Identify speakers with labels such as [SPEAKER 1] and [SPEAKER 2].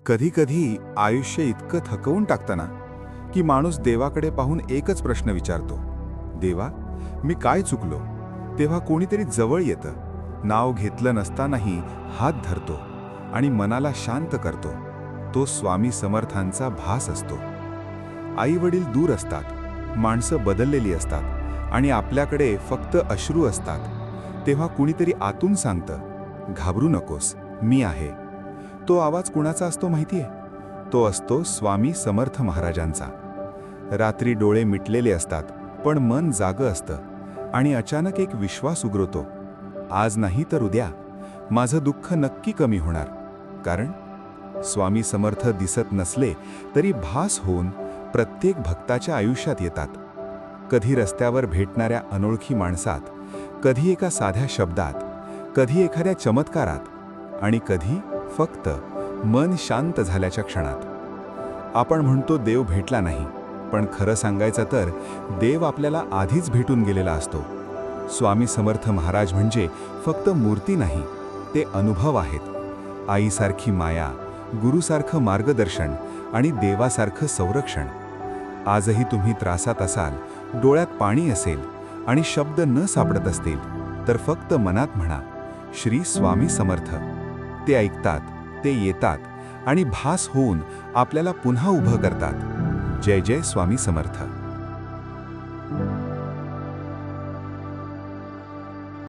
[SPEAKER 1] कधी-कधी आयुष्य इतकं थकवून टाकतं ना, की माणूस देवाकडे पाहून एकच प्रश्न विचारतो, देवा, मी काय चुकलो? तेव्हा कोणीतरी जवळ येतं, नाव घेतलं नसतानाही हात धरतो आणि मनाला शांत करतो. तो स्वामी समर्थांचा भास असतो. आई वडील दूर असतात, माणसं बदललेली असतात आणि आपल्याकडे फक्त अश्रू असतात. तेव्हा कुणीतरी आतून सांगतं, घाबरू नकोस, मी आहे. तो आवाज कुणाचा असतो माहितीये? तो असतो स्वामी समर्थ महाराजांचा. रात्री डोळे मिटलेले असतात, पण मन जागं असतं आणि अचानक एक विश्वास उगरतो. आज नाही तर उद्या माझं दुःख नक्की कमी होणार. कारण स्वामी समर्थ दिसत नसले तरी भास होऊन प्रत्येक भक्ताच्या आयुष्यात येतात. कधी रस्त्यावर भेटणाऱ्या अनोळखी माणसात, कधी एका साध्या शब्दात, कधी एखाद्या चमत्कारात आणि कधी फक्त मन शांत झाल्याच्या क्षणात. आपण म्हणतो देव भेटला नाही, पण खरं सांगायचं तर देव आपल्याला आधीच भेटून गेलेला असतो. स्वामी समर्थ महाराज म्हणजे फक्त मूर्ती नाही, ते अनुभव आहेत. आईसारखी माया, गुरुसारखं मार्गदर्शन आणि देवासारखं संरक्षण. आजही तुम्ही त्रासात असाल, डोळ्यात पाणी असेल आणि शब्द न सापडत असतील, तर फक्त मनात म्हणा, श्री स्वामी समर्थ. ते ऐकतात, ते येतात आणि भास होऊन आपल्याला पुन्हा उभं करतात. जय जय स्वामी समर्थ.